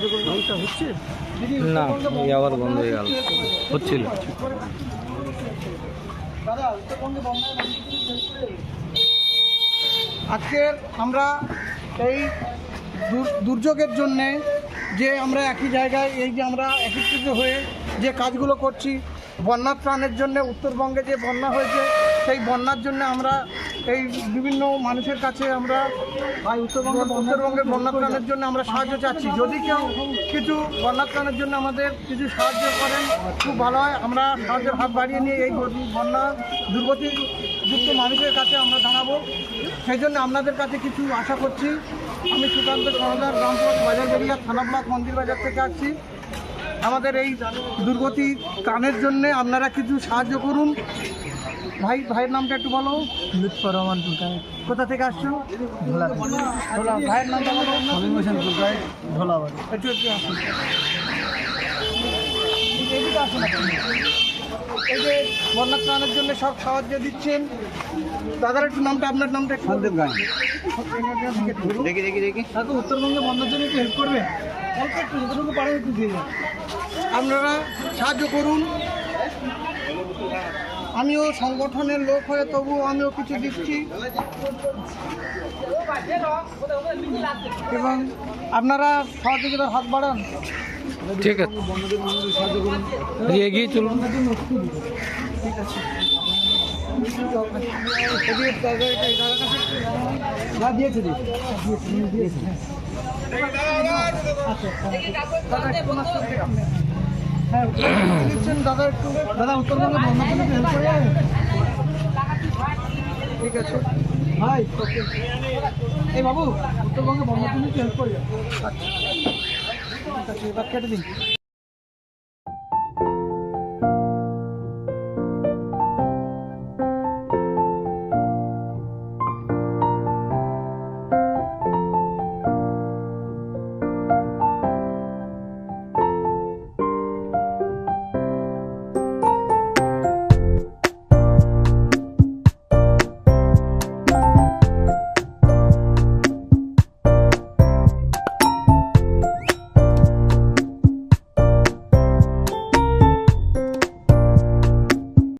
সাহায্য করুন, ব্যবস্থা হচ্ছে? না, এই আবার বন্ধ হয়ে গেল, হচ্ছিল। আজকে আমরা এই দুর্যোগের জন্যে যে আমরা একই জায়গায় এই যে আমরা একত্রিত হয়ে যে কাজগুলো করছি, বন্যা ত্রাণের জন্য উত্তরবঙ্গে যে বন্যা হয়েছে সেই বন্যার জন্য আমরা এই বিভিন্ন মানুষের কাছে আমরা উত্তরবঙ্গের বন্যা ত্রাণের জন্য আমরা সাহায্য চাচ্ছি। যদি কেউ কিছু বন্যা ত্রাণের জন্য আমাদের কিছু সাহায্য করেন খুব ভালো হয়। আমরা সাহায্যের হাত বাড়িয়ে নিয়ে এই বন্যা দুর্গতিযুক্ত মানুষের কাছে আমরা দাঁড়াবো। সেই জন্য আপনাদের কাছে কিছু আশা করছি। আমি সুকান্ত সরদার, গ্রামসভা বাজারবেড়িয়া, থানা ব্লক, মন্দির বাজার থেকে আসছি। আমাদের এই দুর্গতি ত্রাণের জন্য আপনারা কিছু সাহায্য করুন। ভাইয়ের নামটা একটু বলো। লুৎফর রহমান পুলকায়। কোথা থেকে আসছো? ঢোলা। ভাইয়ের নামটা বলো। সমীম হোসেন পুলকায়, ঢোলাবাড়ি। একটু আসুন, এদিকে আসুন আপনি। এই যে বন্যা ত্রাণের জন্য সব সাহায্য দিচ্ছেন, দাদার একটু নামটা, আপনার নামটা একটু সন্দীপ গান। দেখি। তাকে উত্তরবঙ্গে বন্যার জন্য একটু হেল্প করবেন, অল্প একটু যতটুকু পারেন একটু দিয়ে দেন। আপনারা সাহায্য করুন। আমিও সংগঠনের লোক হয়ে তবু আমিও কিছু দিচ্ছি, এবং আপনারা সহযোগিতার হাত বাড়ান। ঠিক আছে, এগিয়ে চলুন। ঠিক আছে, হ্যাঁ দিচ্ছেন দাদা। একটু দাদা উত্তরবঙ্গে বন্যার জন্য হেল্প করে যাবেন? ঠিক আছে ভাই, এই বাবু উত্তরবঙ্গে বন্যার জন্য হেল্প করে যাবেন। আচ্ছা ঠিক আছে, এবার কেটে দিন।